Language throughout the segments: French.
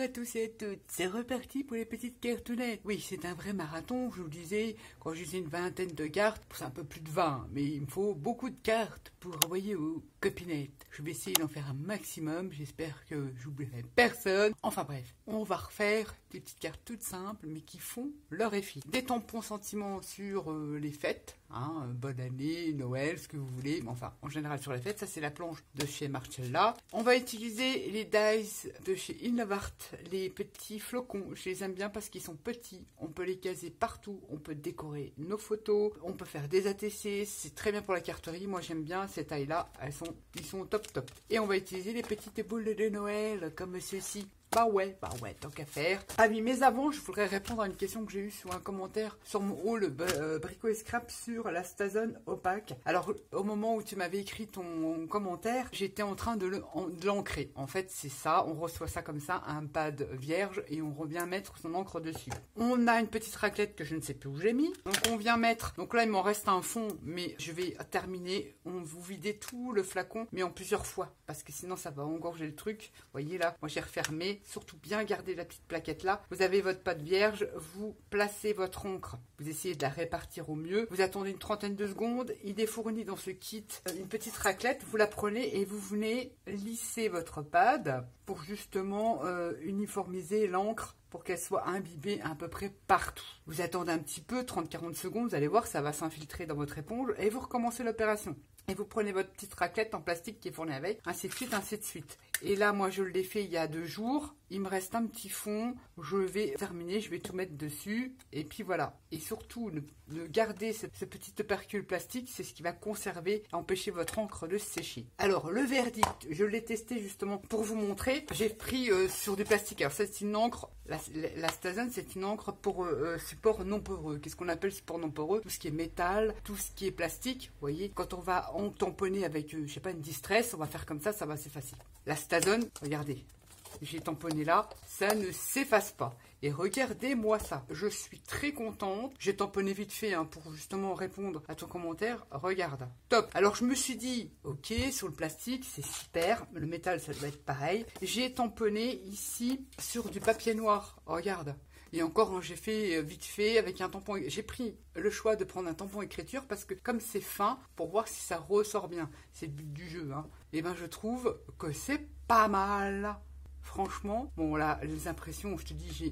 à tous et à toutes, c'est reparti pour les petites cartounettes. Oui, c'est un vrai marathon, je vous le disais, quand je disais une vingtaine de cartes, c'est un peu plus de 20, mais il me faut beaucoup de cartes pour envoyer aux copinettes. Je vais essayer d'en faire un maximum, j'espère que j'oublierai personne. Enfin bref, on va refaire des petites cartes toutes simples, mais qui font leur effet. Des tampons sentiments sur les fêtes, bonne année, Noël, ce que vous voulez, mais enfin, en général sur les fêtes, ça c'est la planche de chez Marcella. On va utiliser les dice de chez Innovart, les petits flocons, je les aime bien parce qu'ils sont petits, on peut les caser partout, on peut décorer nos photos, on peut faire des ATC, c'est très bien pour la carterie, moi j'aime bien ces tailles-là, ils sont top. Et on va utiliser les petites boules de Noël comme ceci. Bah ouais, tant qu'à faire. Ah oui, mais avant, je voudrais répondre à une question que j'ai eue sur un commentaire sur mon haul Brico et Scrap sur la Stazone opaque. Alors, au moment où tu m'avais écrit ton commentaire, j'étais en train de l'ancrer. En fait, c'est ça, on reçoit ça comme ça, un pad vierge, et on revient mettre son encre dessus. On a une petite raclette que je ne sais plus où j'ai mis. Donc, on vient mettre, donc là, il m'en reste un fond, mais je vais terminer. On vous videz tout le flacon, mais en plusieurs fois, parce que sinon, ça va engorger le truc. Vous voyez là, moi, j'ai refermé. Surtout bien garder la petite plaquette là. Vous avez votre pâte vierge, vous placez votre encre, vous essayez de la répartir au mieux. Vous attendez une trentaine de secondes. Il est fourni dans ce kit une petite raclette. Vous la prenez et vous venez lisser votre pad pour justement uniformiser l'encre pour qu'elle soit imbibée à peu près partout. Vous attendez un petit peu, 30-40 secondes, vous allez voir, ça va s'infiltrer dans votre éponge et vous recommencez l'opération. Et vous prenez votre petite raclette en plastique qui est fournie avec, ainsi de suite, ainsi de suite. Et là, moi, je l'ai fait il y a 2 jours. Il me reste un petit fond. Je vais terminer, je vais tout mettre dessus. Et puis voilà. Et surtout, ne garder ce petit opercule plastique, c'est ce qui va conserver et empêcher votre encre de sécher. Alors, le verdict, je l'ai testé justement pour vous montrer. J'ai pris sur du plastique. Alors ça, c'est une encre. La Stazone, c'est une encre pour support non poreux. Qu'est-ce qu'on appelle support non poreux? Tout ce qui est métal, tout ce qui est plastique. Vous voyez, quand on va en tamponner avec, je sais pas, une distress, on va faire comme ça va, c'est facile. La Stazone, regardez, j'ai tamponné là, ça ne s'efface pas. Et regardez-moi ça, je suis très contente. J'ai tamponné vite fait pour justement répondre à ton commentaire. Regarde, top. Alors je me suis dit, ok, sur le plastique, c'est super. Le métal, ça doit être pareil. J'ai tamponné ici sur du papier noir. Regarde. Et encore, j'ai fait vite fait avec un tampon. J'ai pris le choix de prendre un tampon écriture parce que comme c'est fin, pour voir si ça ressort bien. C'est le but du jeu. Et ben je trouve que c'est pas mal. Franchement, bon là, les impressions, je te dis,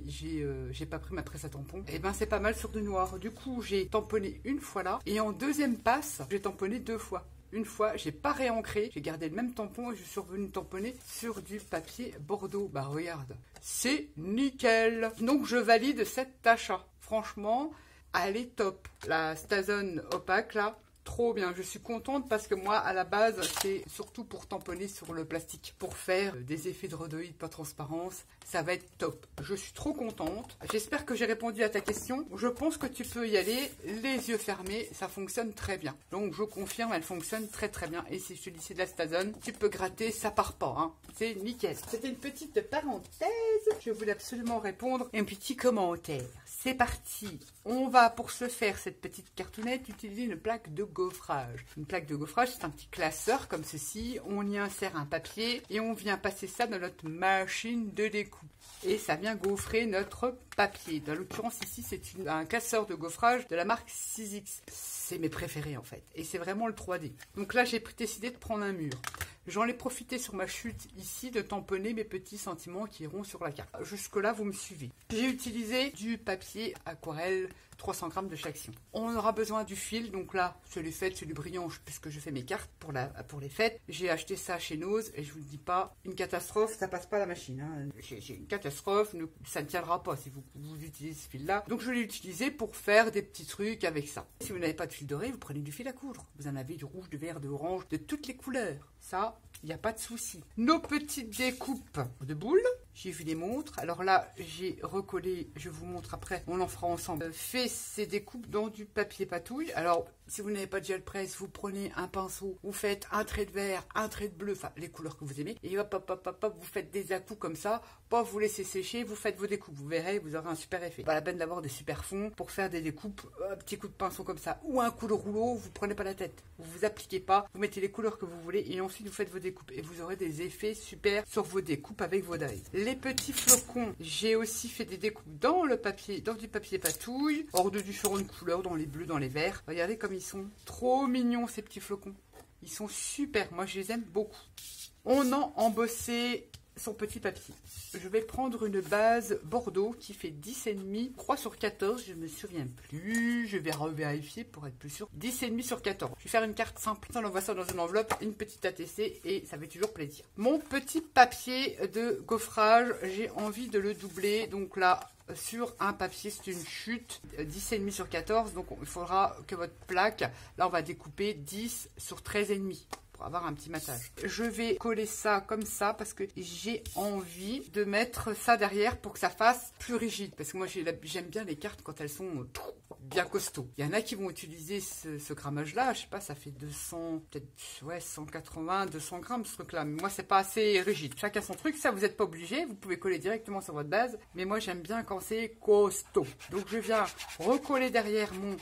j'ai pas pris ma presse à tampon. Et ben c'est pas mal sur du noir. Du coup, j'ai tamponné une fois là. Et en deuxième passe, j'ai tamponné 2 fois. Une fois, j'ai pas réancré, j'ai gardé le même tampon et je suis revenu tamponner sur du papier Bordeaux. Bah regarde, c'est nickel. Donc je valide cet achat. Franchement, elle est top. La Stazone opaque là, trop bien. Je suis contente parce que moi, à la base, c'est surtout pour tamponner sur le plastique, pour faire des effets de rhodoïde, pas transparence. Ça va être top. Je suis trop contente. J'espère que j'ai répondu à ta question. Je pense que tu peux y aller les yeux fermés. Ça fonctionne très bien. Donc, je confirme, elle fonctionne très très bien. Et si je te dis c'est de la Stazone, tu peux gratter, ça part pas. C'est nickel. C'était une petite parenthèse. Je voulais absolument répondre. Un petit commentaire. C'est parti. On va, pour se faire cette petite cartounette, utiliser une plaque de gaufrage. Une plaque de gaufrage, c'est un petit classeur comme ceci. On y insère un papier et on vient passer ça dans notre machine de découpe. Et ça vient gaufrer notre papier. Dans l'occurrence, ici, c'est un casseur de gaufrage de la marque 6X. C'est mes préférés, en fait. Et c'est vraiment le 3D. Donc là, j'ai décidé de prendre un mur. J'en ai profité sur ma chute ici de tamponner mes petits sentiments qui iront sur la carte. Jusque-là, vous me suivez. J'ai utilisé du papier aquarelle 300 grammes de chaque sion. On aura besoin du fil, donc là, c'est les fêtes, c'est du brillant, puisque je fais mes cartes pour les fêtes. J'ai acheté ça chez Nose, et je vous le dis pas, une catastrophe, ça passe pas la machine. C'est une catastrophe, ça ne tiendra pas si vous utilisez ce fil-là. Donc je l'ai utilisé pour faire des petits trucs avec ça. Si vous n'avez pas de fil doré, vous prenez du fil à coudre. Vous en avez du rouge, du vert, de orange, de toutes les couleurs. Ça, il n'y a pas de souci. Nos petites découpes de boules, j'ai vu les montres. Alors là, j'ai recollé, je vous montre après, on en fera ensemble. Fait ces découpes dans du papier patouille. Alors, si vous n'avez pas de gel presse, vous prenez un pinceau, vous faites un trait de vert, un trait de bleu, enfin les couleurs que vous aimez, et hop, hop, hop, hop, hop, vous faites des à-coups comme ça, pas vous laissez sécher, vous faites vos découpes, vous verrez, vous aurez un super effet. Pas la peine d'avoir des super fonds pour faire des découpes, un petit coup de pinceau comme ça, ou un coup de rouleau, vous prenez pas la tête, vous vous appliquez pas, vous mettez les couleurs que vous voulez, et ensuite vous faites vos découpes, et vous aurez des effets super sur vos découpes avec vos dies. les petits flocons, j'ai aussi fait des découpes dans le papier, dans du papier patouille, hors de différentes couleurs, dans les bleus, dans les verts. Regardez comme ils sont trop mignons ces petits flocons. Ils sont super, moi je les aime beaucoup. On a embossé son petit papier. Je vais prendre une base Bordeaux qui fait 10,5, 3 sur 14, je ne me souviens plus, je vais revérifier pour être plus sûr. 10,5 sur 14. Je vais faire une carte simple, on envoie ça dans une enveloppe, une petite ATC et ça fait toujours plaisir. Mon petit papier de gaufrage, j'ai envie de le doubler, donc là, sur un papier, c'est une chute 10,5 sur 14, donc il faudra que votre plaque, là on va découper 10 sur 13,5. Pour avoir un petit matage. Je vais coller ça comme ça parce que j'ai envie de mettre ça derrière pour que ça fasse plus rigide. Parce que moi j'aime bien les cartes quand elles sont bien costauds. Il y en a qui vont utiliser ce grammage là, je sais pas, ça fait 200, peut-être ouais 180, 200 grammes ce truc là. Mais moi c'est pas assez rigide. Chacun son truc, ça vous n'êtes pas obligé, vous pouvez coller directement sur votre base. Mais moi j'aime bien quand c'est costaud. Donc je viens recoller derrière mon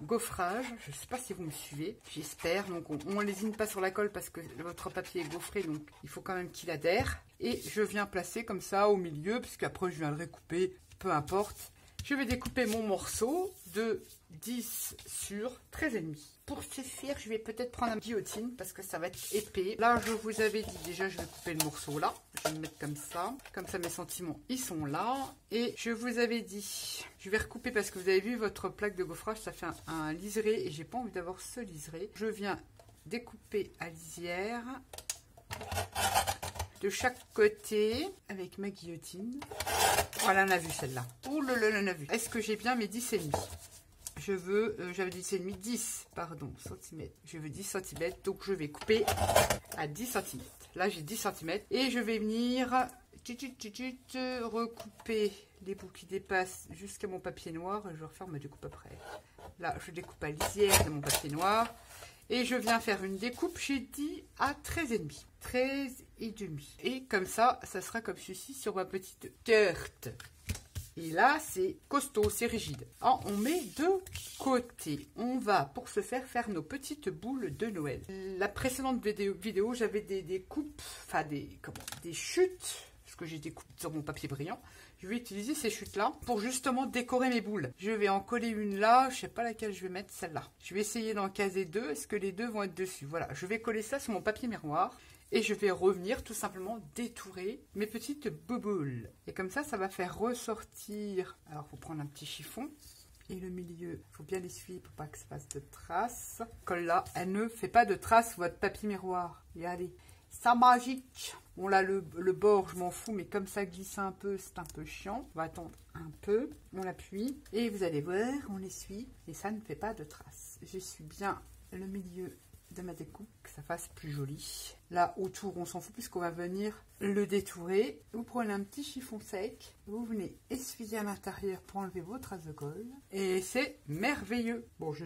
gaufrage, je ne sais pas si vous me suivez, j'espère. Donc on ne lésine pas sur la colle parce que votre papier est gaufré, donc il faut quand même qu'il adhère. Et je viens placer comme ça au milieu, puisque après je viendrai couper, peu importe. Je vais découper mon morceau de 10 sur 13,5. Pour ce faire, je vais peut-être prendre un guillotine parce que ça va être épais. Là, je vous avais dit, déjà, je vais couper le morceau là. Je vais le mettre comme ça. Comme ça, mes sentiments, ils sont là. Et je vous avais dit, je vais recouper parce que vous avez vu, votre plaque de gaufrage, ça fait un liseré et j'ai pas envie d'avoir ce liseré. Je viens découper à lisière de chaque côté avec ma guillotine. Voilà, on a vu celle-là. Ouh là là, on a vu. Est-ce que j'ai bien mes 10,5? Je veux, j'avais dit 10, pardon, centimètres. Je veux 10 cm, donc je vais couper à 10 cm. Là, j'ai 10 cm et je vais venir recouper les bouts qui dépassent jusqu'à mon papier noir et je vais refaire ma découpe après. Là, je découpe à lisière de mon papier noir et je viens faire une découpe, j'ai dit, à 13,5. 13,5. Et comme ça, ça sera comme ceci sur ma petite carte. Et là, c'est costaud, c'est rigide. Alors, on met de côté. On va, pour ce faire nos petites boules de Noël. La précédente vidéo, j'avais des coupes, enfin des chutes, parce que j'ai des coupes sur mon papier brillant. Je vais utiliser ces chutes-là pour justement décorer mes boules. Je vais en coller une là, je ne sais pas laquelle je vais mettre, celle-là. Je vais essayer d'en caser deux, est-ce que les deux vont être dessus? Voilà, je vais coller ça sur mon papier miroir. Et je vais revenir tout simplement détourer mes petites bouboules. Et comme ça, ça va faire ressortir. Alors, il faut prendre un petit chiffon. Et le milieu, il faut bien l'essuyer pour pas que ça fasse de traces. Colle là, elle ne fait pas de traces, votre papier miroir. Et allez, c'est magique. Bon là, le bord, je m'en fous, mais comme ça glisse un peu, c'est un peu chiant. On va attendre un peu, on appuie. Et vous allez voir, on essuie. Et ça ne fait pas de traces. J'essuie bien le milieu de ma découpe, que ça fasse plus joli. Là, autour, on s'en fout puisqu'on va venir le détourer. Vous prenez un petit chiffon sec, vous venez essuyer à l'intérieur pour enlever vos traces de colle. Et c'est merveilleux. Bon, je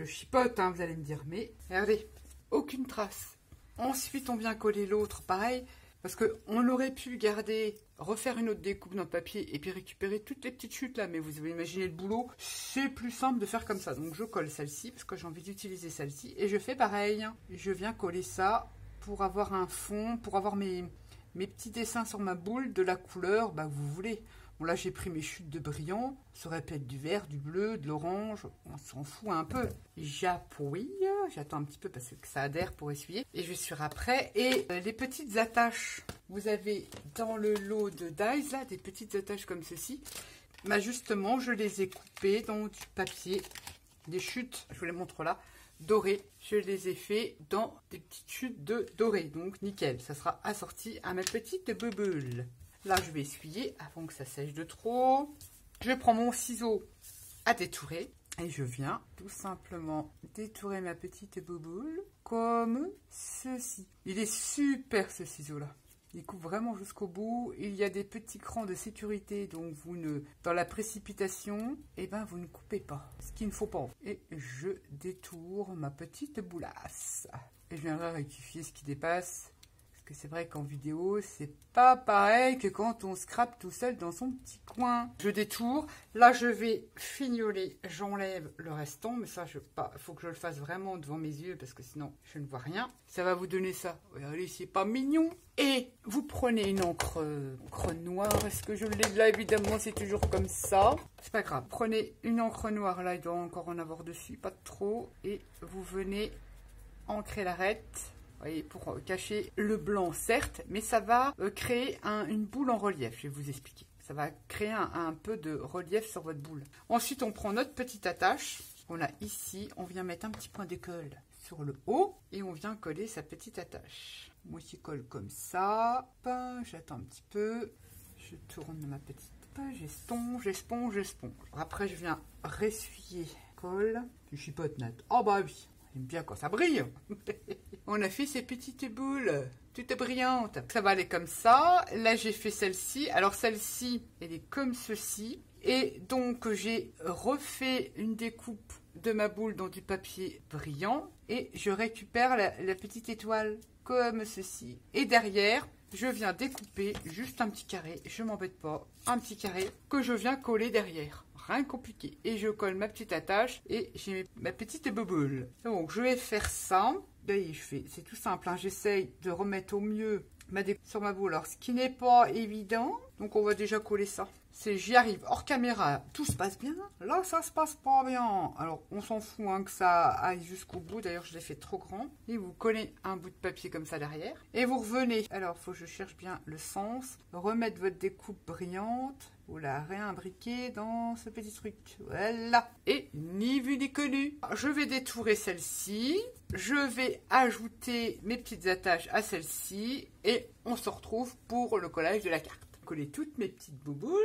chipote, hein, vous allez me dire, mais regardez, aucune trace. Ensuite, on vient coller l'autre, pareil, parce qu'on aurait pu garder, refaire une autre découpe dans le papier et puis récupérer toutes les petites chutes là, mais vous avez imaginé le boulot, c'est plus simple de faire comme ça. Donc je colle celle-ci parce que j'ai envie d'utiliser celle-ci et je fais pareil. Je viens coller ça pour avoir un fond, pour avoir mes petits dessins sur ma boule de la couleur que vous voulez. Bon là j'ai pris mes chutes de brillant, ça aurait pu être du vert, du bleu, de l'orange, on s'en fout un peu. J'appuie, j'attends un petit peu parce que ça adhère pour essuyer. Et je suis après. Et les petites attaches, vous avez dans le lot de dies là, des petites attaches comme ceci. Justement, je les ai coupées dans du papier, des chutes, je vous les montre là, dorées. Je les ai fait dans des petites chutes de doré, donc nickel. Ça sera assorti à ma petite boubule. Là, je vais essuyer avant que ça sèche de trop. Je prends mon ciseau à détourer et je viens tout simplement détourer ma petite bouboule comme ceci. Il est super ce ciseau-là. Il coupe vraiment jusqu'au bout. Il y a des petits crans de sécurité, donc dans la précipitation, vous ne coupez pas. Ce qu'il ne faut pas. Et je détourne ma petite boulasse. Et je viendrai rectifier ce qui dépasse. que c'est vrai qu'en vidéo, c'est pas pareil que quand on scrape tout seul dans son petit coin. Je détourne. Là, je vais fignoler. J'enlève le restant. Mais ça, faut que je le fasse vraiment devant mes yeux parce que sinon, je ne vois rien. Ça va vous donner ça. Regardez, c'est pas mignon. Et vous prenez une encre noire. Est-ce que je l'ai là? Évidemment, c'est toujours comme ça. C'est pas grave. Prenez une encre noire. Là, il doit encore en avoir dessus. Pas trop. Et vous venez ancrer l'arête. Vous voyez, pour cacher le blanc, certes, mais ça va créer une boule en relief, je vais vous expliquer. Ça va créer un peu de relief sur votre boule. Ensuite, on prend notre petite attache. On a ici, on vient mettre un petit point de colle sur le haut et on vient coller sa petite attache. Moi, je colle comme ça. J'attends un petit peu. Je tourne ma petite page, j'esponge. Après, je viens ressuyer colle. Tu chipotes, Nat. Oh bah oui. J'aime bien quand ça brille. On a fait ces petites boules toutes brillantes. Ça va aller comme ça. Là, j'ai fait celle-ci. Alors, celle-ci, elle est comme ceci. Et donc, j'ai refait une découpe de ma boule dans du papier brillant. Et je récupère la petite étoile comme ceci. Et derrière, je viens découper juste un petit carré. Je m'embête pas. Un petit carré que je viens coller derrière. Rien de compliqué. Et je colle ma petite attache et j'ai ma petite boule. Donc je vais faire ça. C'est tout simple. Hein. J'essaye de remettre au mieux ma découpe sur ma boule. Alors ce qui n'est pas évident. Donc on va déjà coller ça. J'y arrive hors caméra, tout se passe bien. Là, ça se passe pas bien. Alors, on s'en fout hein, que ça aille jusqu'au bout. D'ailleurs, je l'ai fait trop grand. Et vous collez un bout de papier comme ça derrière. Et vous revenez. Alors, il faut que je cherche bien le sens. Remettre votre découpe brillante. Vous la réimbriquez dans ce petit truc. Voilà. Et ni vu ni connu. Je vais détourer celle-ci. Je vais ajouter mes petites attaches à celle-ci. Et on se retrouve pour le collage de la carte. Coller toutes mes petites bouboules,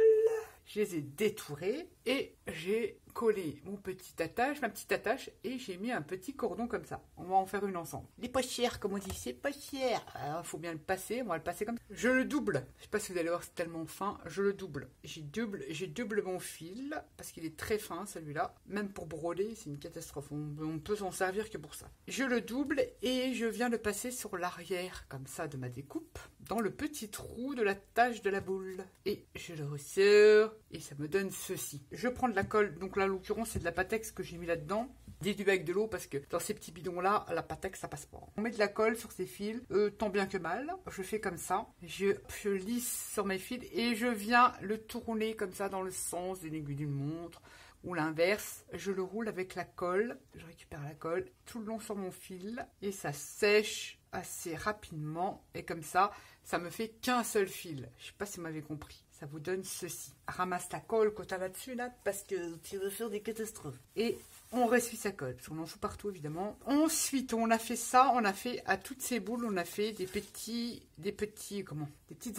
je les ai détourées et j'ai collé ma petite attache et j'ai mis un petit cordon comme ça. On va en faire une ensemble. Il est pas cher, comme on dit, c'est pas cher. Il faut bien le passer, on va le passer comme ça. Je le double. Je sais pas si vous allez voir, c'est tellement fin. Je le double. J'ai double mon fil parce qu'il est très fin celui-là. Même pour broder, c'est une catastrophe. On peut s'en servir que pour ça. Je le double et je viens le passer sur l'arrière comme ça de ma découpe dans le petit trou de la tache de la boule. Et je le ressors et ça me donne ceci. Je prends de la colle, donc là, en l'occurrence, c'est de la Pattex que j'ai mis là-dedans. Dilué avec de l'eau parce que dans ces petits bidons-là, la Pattex, ça passe pas. On met de la colle sur ces fils, tant bien que mal. Je fais comme ça. Je lisse sur mes fils et je viens le tourner comme ça dans le sens d'une aiguille d'une montre ou l'inverse. Je le roule avec la colle. Je récupère la colle tout le long sur mon fil et ça sèche assez rapidement. Et comme ça me fait qu'un seul fil. Je sais pas si vous m'avez compris. Ça vous donne ceci. Ramasse la colle que tu as là-dessus, là, parce que tu veux faire des catastrophes. Et on ressuie sa colle, parce qu'on en fout partout, évidemment. Ensuite, on a fait ça, on a fait à toutes ces boules, on a fait des petites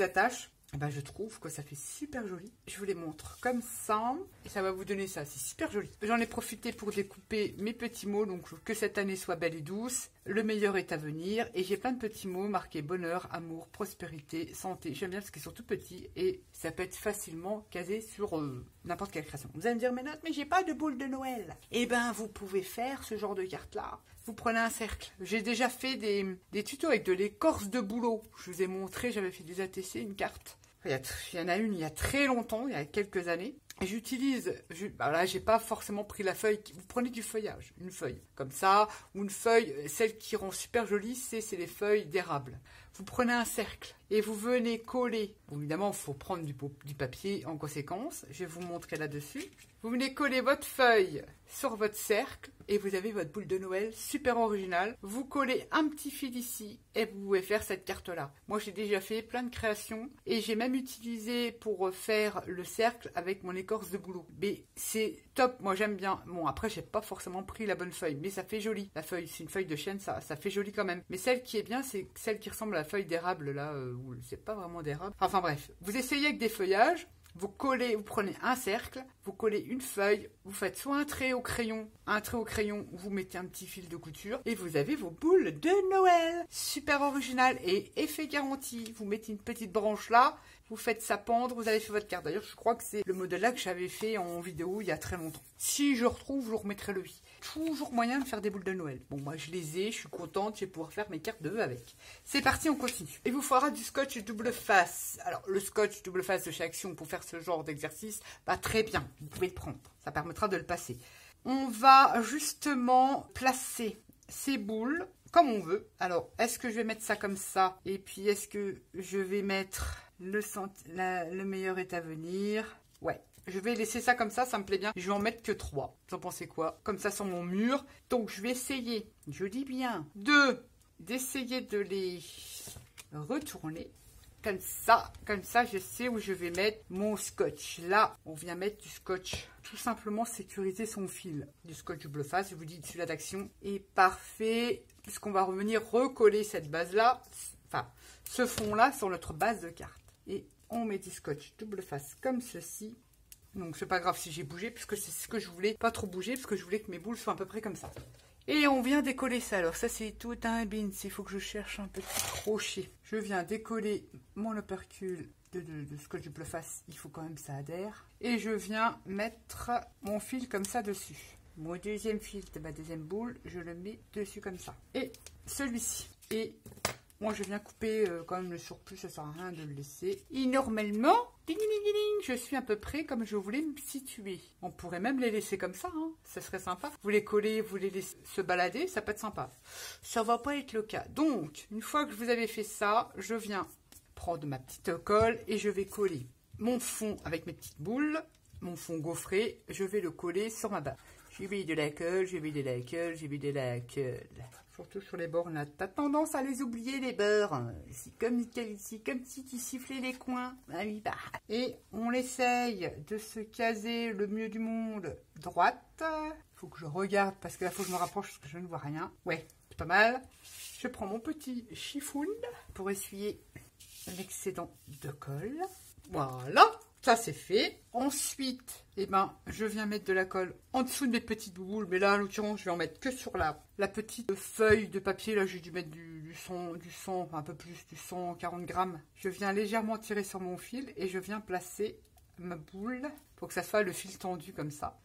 attaches. Et ben, je trouve que ça fait super joli. Je vous les montre comme ça. Et ça va vous donner ça. C'est super joli. J'en ai profité pour découper mes petits mots. Donc, que cette année soit belle et douce. Le meilleur est à venir. Et j'ai plein de petits mots marqués bonheur, amour, prospérité, santé. J'aime bien parce qu'ils sont tout petits. Et ça peut être facilement casé sur n'importe quelle création. Vous allez me dire, mais Nat, mais j'ai pas de boule de Noël. Eh ben, vous pouvez faire ce genre de carte-là. Vous prenez un cercle. J'ai déjà fait des tutos avec de l'écorce de bouleau. Je vous ai montré, j'avais fait des ATC, une carte. Il y en a une il y a très longtemps, il y a quelques années. Et j'utilise, là j'ai pas forcément pris la feuille, vous prenez du feuillage, une feuille comme ça, ou une feuille, celle qui rend super jolie, c'est les feuilles d'érable. Vous prenez un cercle et vous venez coller, bon, évidemment il faut prendre du papier en conséquence, je vais vous montrer là-dessus. Vous venez coller votre feuille sur votre cercle et vous avez votre boule de Noël super originale. Vous collez un petit fil ici et vous pouvez faire cette carte-là. Moi, j'ai déjà fait plein de créations et j'ai même utilisé pour faire le cercle avec mon écorce de bouleau. Mais c'est top, moi j'aime bien. Bon, après, j'ai pas forcément pris la bonne feuille, mais ça fait joli. La feuille, c'est une feuille de chêne, ça fait joli quand même. Mais celle qui est bien, c'est celle qui ressemble à la feuille d'érable, là, où c'est pas vraiment d'érable. Enfin bref, vous essayez avec des feuillages. Vous prenez un cercle, vous collez une feuille, vous faites soit un trait au crayon, vous mettez un petit fil de couture et vous avez vos boules de Noël. Super original et effet garanti. Vous mettez une petite branche là, vous faites ça pendre, vous avez fait votre carte. D'ailleurs, je crois que c'est le modèle-là que j'avais fait en vidéo il y a très longtemps. Si je retrouve, je vous remettrai le oui. Toujours moyen de faire des boules de Noël. Bon, moi je les ai, je suis contente, je vais pouvoir faire mes cartes de vœux avec. C'est parti, on continue. Il vous faudra du scotch double face. Alors, le scotch double face de chez Action pour faire ce genre d'exercice, bah très bien, vous pouvez le prendre. Ça permettra de le passer. On va justement placer ces boules comme on veut. Alors, est-ce que je vais mettre ça comme ça? Et puis, est-ce que je vais mettre le meilleur est à venir? Ouais. Je vais laisser ça comme ça me plaît bien. Je vais en mettre que 3. Vous en pensez quoi? Comme ça sur mon mur. Donc je vais essayer, je dis bien, d'essayer de les retourner. Comme ça je sais où je vais mettre mon scotch. Là, on vient mettre du scotch. Tout simplement sécuriser son fil. Du scotch double face, je vous dis celui-là d'Action. Et parfait, puisqu'on va revenir recoller cette base-là, enfin, ce fond-là sur notre base de carte. Et on met du scotch double face comme ceci. Donc c'est pas grave si j'ai bougé, puisque c'est ce que je voulais, pas trop bouger, parce que je voulais que mes boules soient à peu près comme ça. Et on vient décoller ça. Alors ça c'est tout un bins, il faut que je cherche un petit crochet. Je viens décoller mon opercule de scotch double face, il faut quand même ça adhère. Et je viens mettre mon fil comme ça dessus. Mon deuxième fil de ma deuxième boule, je le mets dessus comme ça. Et celui-ci. Et moi, je viens couper quand même le surplus, ça sert à rien de le laisser. Et normalement, ding, ding, ding, ding, je suis à peu près comme je voulais me situer. On pourrait même les laisser comme ça, hein. Ça serait sympa. Vous les collez, vous les laissez se balader, ça peut être sympa. Ça va pas être le cas. Donc, une fois que vous avez fait ça, je viens prendre ma petite colle et je vais coller mon fond avec mes petites boules, mon fond gaufré, je vais le coller sur ma base. Je mets de la colle, je mets de la colle, je mets de la colle. Surtout sur les bords, là, t'as tendance à les oublier, les bords. C'est comme si tu sifflais les coins. Ah oui, bah. Et on essaye de se caser le mieux du monde droite. Faut que je regarde, parce que là, faut que je me rapproche, parce que je ne vois rien. Ouais, c'est pas mal. Je prends mon petit chiffon pour essuyer l'excédent de colle. Voilà. Ça, c'est fait. Ensuite, eh ben, je viens mettre de la colle en dessous de mes petites boules. Mais là, en l'occurrence, je vais en mettre que sur la petite feuille de papier. Là, j'ai dû mettre du 100, enfin, un peu plus, du 140 grammes. Je viens légèrement tirer sur mon fil et je viens placer ma boule pour que ça soit le fil tendu comme ça.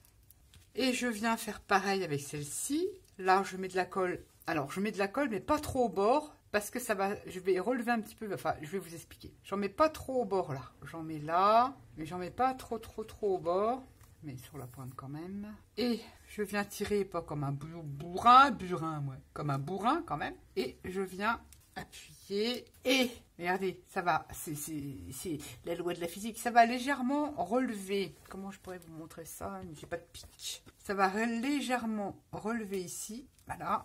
Et je viens faire pareil avec celle-ci. Là, je mets de la colle. Alors, je mets de la colle, mais pas trop au bord. Parce que ça va, je vais relever un petit peu, enfin, je vais vous expliquer. J'en mets pas trop au bord là. J'en mets là, mais j'en mets pas trop au bord. Mais sur la pointe quand même. Et je viens tirer, pas comme un bourrin, ouais. Comme un bourrin quand même. Et je viens appuyer. Et, regardez, ça va, c'est la loi de la physique. Ça va légèrement relever. Comment je pourrais vous montrer ça? J'ai pas de pic. Ça va légèrement relever ici. Voilà.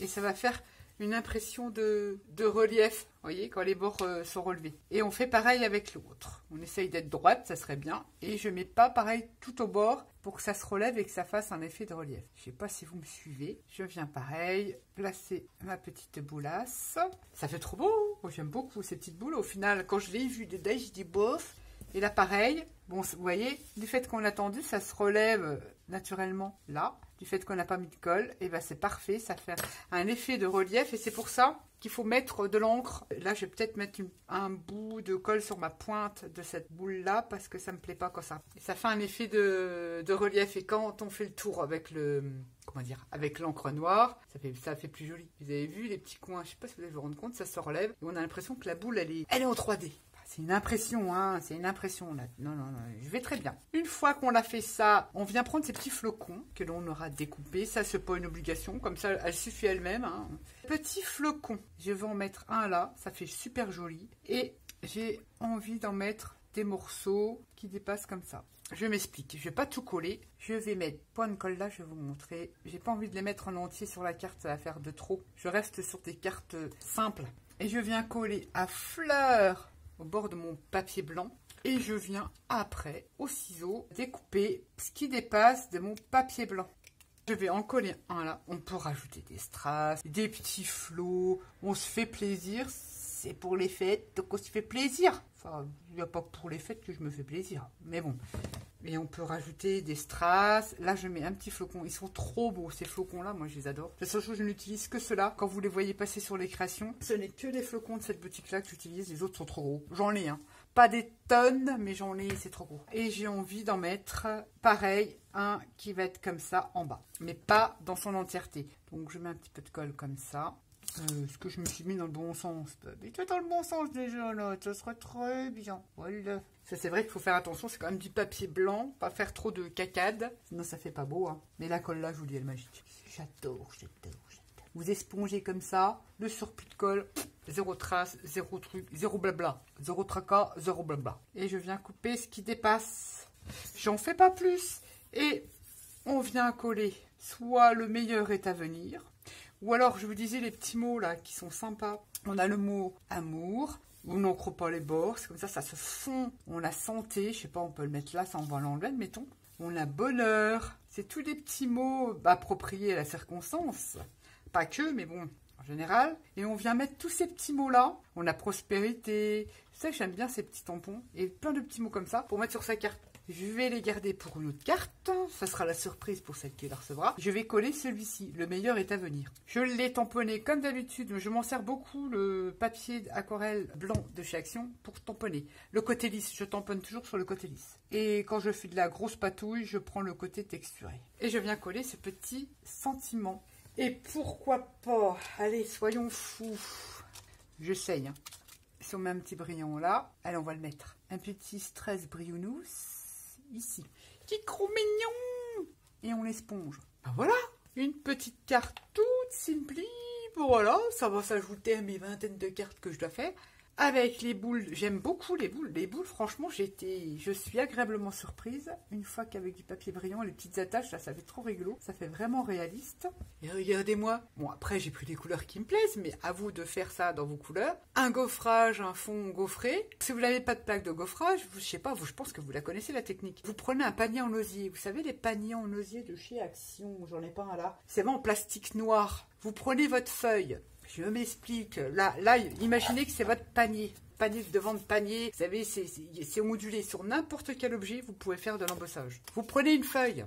Et ça va faire une impression de relief, vous voyez, quand les bords sont relevés. Et on fait pareil avec l'autre. On essaye d'être droite, ça serait bien. Et je mets pas pareil tout au bord pour que ça se relève et que ça fasse un effet de relief. Je sais pas si vous me suivez. Je viens pareil, placer ma petite boulasse. Ça fait trop beau. Moi, j'aime beaucoup ces petites boules. Au final, quand je l'ai vu de je dis bof. Et là, pareil. Bon, vous voyez, du fait qu'on l'a tendu, ça se relève naturellement là. Du fait qu'on n'a pas mis de colle, et ben c'est parfait, ça fait un effet de relief et c'est pour ça qu'il faut mettre de l'encre. Là, je vais peut-être mettre un bout de colle sur ma pointe de cette boule-là parce que ça me plaît pas comme ça. Et ça fait un effet de relief et quand on fait le tour avec avec l'encre noire, ça fait plus joli. Vous avez vu les petits coins, je sais pas si vous allez vous rendre compte, ça se relève et on a l'impression que la boule, elle est en 3D. C'est une impression, hein, c'est une impression là. Non, je vais très bien. Une fois qu'on a fait ça, on vient prendre ces petits flocons que l'on aura découpés. Ça, c'est pas une obligation, comme ça, elle suffit elle-même. Hein. Petits flocons, je vais en mettre un là, ça fait super joli. Et j'ai envie d'en mettre des morceaux qui dépassent comme ça. Je m'explique, je vais pas tout coller. Je vais mettre point de colle là, je vais vous montrer. J'ai pas envie de les mettre en entier sur la carte, ça va faire de trop. Je reste sur des cartes simples. Et je viens coller à fleur au bord de mon papier blanc et je viens après au ciseau découper ce qui dépasse de mon papier blanc. Je vais en coller un là. On peut rajouter des strass, des petits flots. On se fait plaisir. C'est pour les fêtes, donc on se fait plaisir. Enfin, il n'y a pas que pour les fêtes que je me fais plaisir. Mais bon. Et on peut rajouter des strass. Là, je mets un petit flocon. Ils sont trop beaux, ces flocons-là. Moi, je les adore. La seule chose, je n'utilise que ceux-là. Quand vous les voyez passer sur les créations, ce n'est que les flocons de cette boutique-là que j'utilise. Les autres sont trop gros. J'en ai, hein. pas des tonnes, mais j'en ai, c'est trop gros. Et j'ai envie d'en mettre, pareil, un qui va être comme ça en bas, mais pas dans son entièreté. Donc je mets un petit peu de colle comme ça. Est-ce que je me suis mis dans le bon sens? Mais tu es dans le bon sens déjà, là, ça serait très bien. Voilà. Ça, c'est vrai qu'il faut faire attention, c'est quand même du papier blanc, pas faire trop de cacade, sinon ça fait pas beau, hein. Mais la colle là, je vous dis, elle est magique. J'adore. Vous espongez comme ça, le surplus de colle, zéro trace, zéro truc, zéro blabla, zéro tracas, zéro blabla. Et je viens couper ce qui dépasse. J'en fais pas plus. Et on vient coller. Soit le meilleur est à venir, ou alors je vous disais les petits mots là qui sont sympas. On a le mot amour. On n'encre pas les bords, c'est comme ça se fond. On a santé, je sais pas, on peut le mettre là, ça on va l'enlever, mettons. On a bonheur. C'est tous des petits mots appropriés à la circonstance. Pas que, mais bon, en général. Et on vient mettre tous ces petits mots-là. On a prospérité. Vous savez, j'aime bien ces petits tampons. Et plein de petits mots comme ça pour mettre sur sa carte. Je vais les garder pour une autre carte. Ça sera la surprise pour celle qui la recevra. Je vais coller celui-ci. Le meilleur est à venir. Je l'ai tamponné comme d'habitude. Je m'en sers beaucoup le papier aquarelle blanc de chez Action pour tamponner. Le côté lisse, je tamponne toujours sur le côté lisse. Et quand je fais de la grosse patouille, je prends le côté texturé. Et je viens coller ce petit sentiment. Et pourquoi pas? Allez, soyons fous. J'essaye. Hein. Si on met un petit brillant là, allez, on va le mettre. Un petit stress briounous. Ici. Qui trop mignon. Et on l'esponge. Ben voilà, une petite carte toute simple. Voilà, ça va s'ajouter à mes vingtaines de cartes que je dois faire. Avec les boules, j'aime beaucoup les boules. Les boules, franchement, je suis agréablement surprise. Une fois qu'avec du papier brillant, les petites attaches, ça fait trop rigolo. Ça fait vraiment réaliste. Et regardez-moi. Bon, après, j'ai pris des couleurs qui me plaisent, mais à vous de faire ça dans vos couleurs. Un gaufrage, un fond gaufré. Si vous n'avez pas de plaque de gaufrage, je sais pas, je pense que vous la connaissez, la technique. Vous prenez un panier en osier. Vous savez, les paniers en osier de chez Action, j'en ai pas un là. C'est vraiment en plastique noir. Vous prenez votre feuille. Je m'explique. Là, imaginez que c'est votre panier. Panier de vente panier. Vous savez, c'est ondulé. Sur n'importe quel objet, vous pouvez faire de l'embossage. Vous prenez une feuille,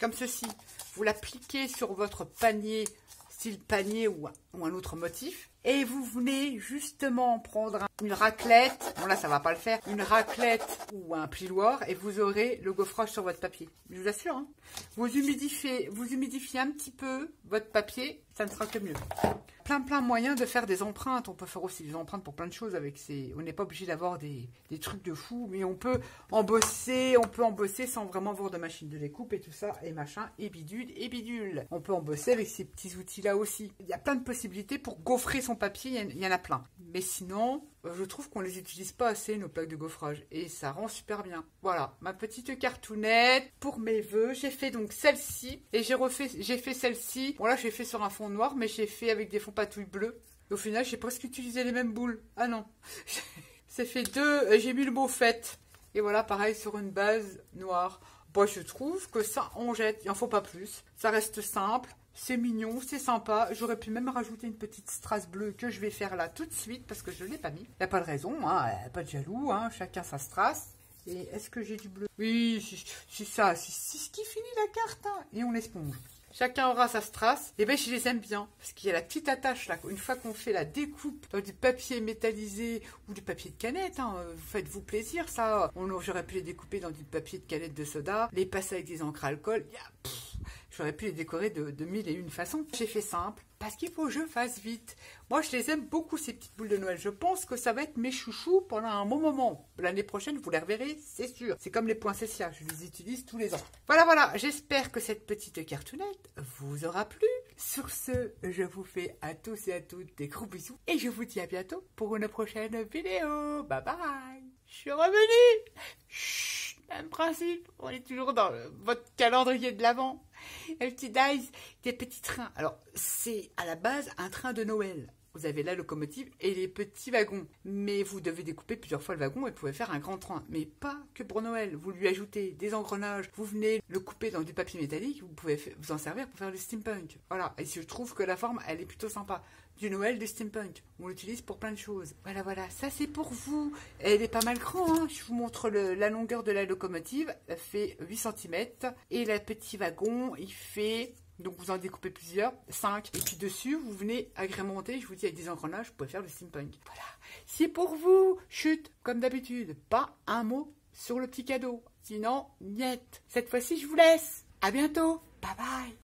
comme ceci. Vous l'appliquez sur votre panier, style panier ou un autre motif. Et vous venez justement prendre une raclette. Bon là, ça va pas le faire. Une raclette ou un plioir. Et vous aurez le gaufrage sur votre papier. Je vous assure. Hein. Vous humidifiez un petit peu votre papier. Ça ne sera que mieux. Plein moyens de faire des empreintes. On peut faire aussi des empreintes pour plein de choses avec ces. On n'est pas obligé d'avoir des trucs de fou, mais on peut embosser sans vraiment avoir de machine de découpe et tout ça, et machin, et bidule. On peut embosser avec ces petits outils-là aussi. Il y a plein de possibilités pour gaufrer son papier, il y en a plein. Mais sinon, je trouve qu'on les utilise pas assez, nos plaques de gaufrage, et ça rend super bien. Voilà, ma petite cartounette pour mes vœux. J'ai fait donc celle-ci, et j'ai fait celle-ci. Bon là, j'ai fait sur un fond noir, mais j'ai fait avec des fonds patouilles bleus. Au final, j'ai presque utilisé les mêmes boules. Ah non, c'est fait deux, j'ai mis le mot fête. Et voilà, pareil sur une base noire. Bon, je trouve que ça, on jette, il n'en faut pas plus. Ça reste simple, c'est mignon, c'est sympa. J'aurais pu même rajouter une petite strass bleue que je vais faire là tout de suite parce que je ne l'ai pas mis. Il n'y a pas de raison, hein, pas de jaloux, hein, chacun sa strass. Et est-ce que j'ai du bleu? Oui, c'est ça, c'est ce qui finit la carte. Hein. Et on l'esponge. Chacun aura sa strass. Et bien, je les aime bien. Parce qu'il y a la petite attache là. Une fois qu'on fait la découpe dans du papier métallisé ou du papier de canette, hein, vous faites-vous plaisir, ça. J'aurais pu les découper dans du papier de canette de soda, les passer avec des encres à alcool. J'aurais pu les décorer de mille et une façons. J'ai fait simple. Parce qu'il faut que je fasse vite. Moi, je les aime beaucoup, ces petites boules de Noël. Je pense que ça va être mes chouchous pendant un bon moment. L'année prochaine, vous les reverrez, c'est sûr. C'est comme les poinsettias, je les utilise tous les ans. Voilà. J'espère que cette petite cartounette vous aura plu. Sur ce, je vous fais à tous et à toutes des gros bisous. Et je vous dis à bientôt pour une prochaine vidéo. Bye bye. Je suis revenue. Chut, même principe. On est toujours dans votre calendrier de l'Avent. Un petit dice, des petits trains. Alors, c'est à la base un train de Noël. Vous avez la locomotive et les petits wagons. Mais vous devez découper plusieurs fois le wagon et vous pouvez faire un grand train. Mais pas que pour Noël. Vous lui ajoutez des engrenages. Vous venez le couper dans du papier métallique. Vous pouvez vous en servir pour faire le steampunk. Voilà. Et je trouve que la forme, elle est plutôt sympa. Du Noël, du steampunk. On l'utilise pour plein de choses. Voilà. Ça, c'est pour vous. Elle est pas mal grand, hein. Je vous montre la longueur de la locomotive. Elle fait 8 cm. Et le petit wagon, il fait Donc vous en découpez plusieurs, 5. Et puis dessus, vous venez agrémenter, je vous dis, avec des engrenages, vous pouvez faire le steampunk. Voilà. C'est pour vous. Chut, comme d'habitude, pas un mot sur le petit cadeau. Sinon, niet. Cette fois-ci, je vous laisse. À bientôt. Bye bye.